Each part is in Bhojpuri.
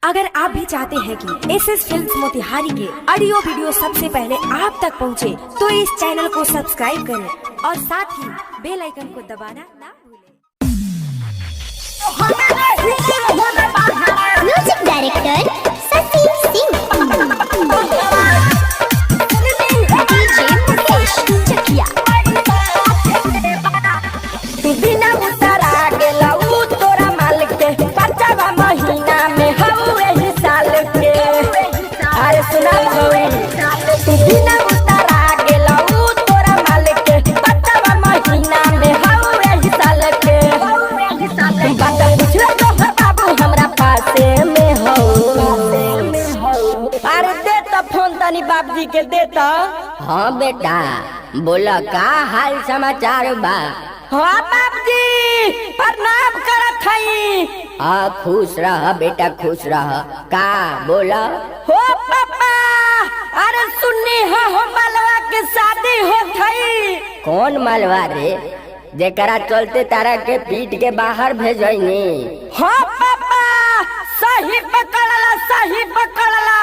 अगर आप भी चाहते हैं कि एसएस फिल्म्स मोतिहारी के ऑडियो वीडियो सबसे पहले आप तक पहुंचे, तो इस चैनल को सब्सक्राइब करें और साथ ही बेल आइकन को दबाना ना भूलें। Music director Sachin Singh, DJ Mukesh Chakiya. बिना उतारा गेला उ तोरा माल के बच्चा महीना में हऊ एही साल के। अरे सुना छौरी, बिना उतारा गेला उ तोरा माल के बच्चा महीना में हऊ एही साल के। बात पूछला तो बाबू हमरा पासे में हो। अरे दे तो फोन तनी बाबूजी के दे तो। हाँ बेटा, बोला का हाल समाचार बा? हाँ बाबूजी, प्रणाम करत हई। हाँ खुश रह बेटा, खुश रह। का बोला? हो पापा, अरे सुन्नी हो मालवा के शादी होत हई। कौन मालवा रे, जेकरा चलते तारा के पीट के बाहर भेजनी? हाँ पापा, सही पकड़ला, सही पकड़ला।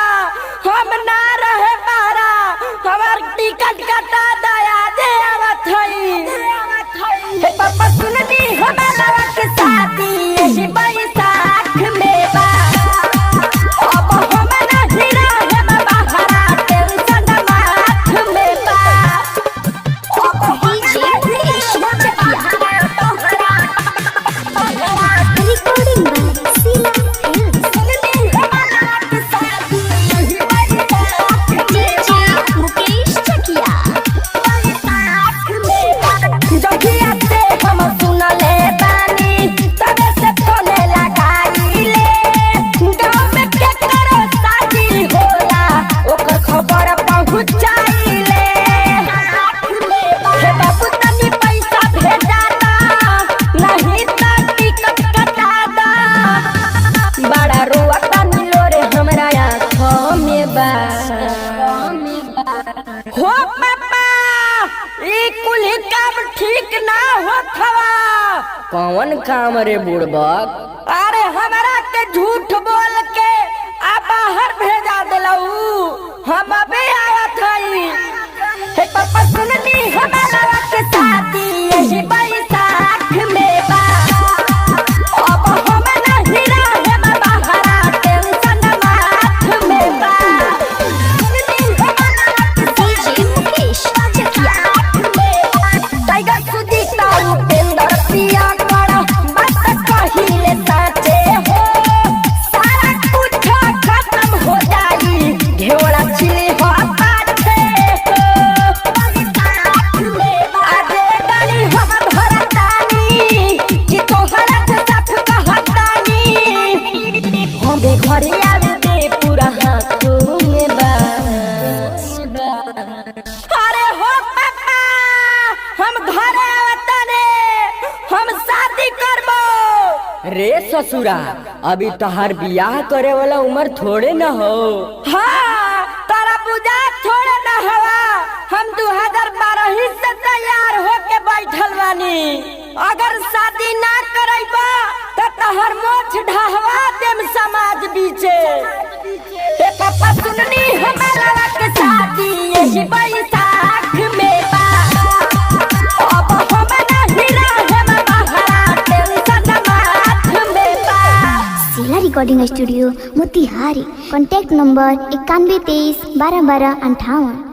हम ना रहे बारा, हमार टिकट कटा दया दे आवत हई। हे पापा सुननी हो मालवा के शादी यही बैसाख में बा। अब हम नहीं रहे बाहरा, टेंशन माथ में बा। DJ Mukesh Chakiya. Recording by Sheela films. DJ Mukesh Chakiya. जहिया से हम सुनले बानी, तबे से फोने लगाइले। गाँव में केकरो शादी होला, ओकर खबर पहुँचाइले। हे बाबू तनी पैसा भेजा दा, नहीं तो टिकट कटा दा। बड़ा रुआ तनी लोरे हमरा आँखों में बा। हो पापा, ई कुल काम ठीक ना होत हवा। कौन काम रे बुड़बक? अरे हमरा के झूठ बोल के आ बाहर भेजा दिलऊ। हम अबे आवत हई। हे पापा सुननी हमारा के शादी यही बैसाख में बा। अब हम नहीं रहे बाहरा, टेंशन माथ में बा। डीजे मुकेश चकिया। टाइगर सुदीता उपेंद्र पिया करा बात कहिले साचे हो। सारा कुछ खत्म हो जाई, घेवड़ा छिली हो पाछे हो। आगे गाली हम भरतानी, कि तोहरा से साथ कहतानी। हम भी घरे आवे दे पूरा हाथों में बा। अरे हो पापा, हम घरे आवताने, हम शादी करबो। रे ससुरा, अभी तोहार बियाह करे वाला उम्र थोड़े न हो। हाँ, तारा पूजा थोड़े न हवा। हम 2012 ही से तैयार होके बैठल बानी। अगर शादी ना करैबा तो तहर मोछ ढहवा देम समाज बीचे। ए पापा सुननी हमारा के शादी यही बैसाख में बा। अब हम नहीं रहे बाहरा, टेंशन माथ में बा। Sheela recording studio Motihari. Contact number 91 23 12 12 58।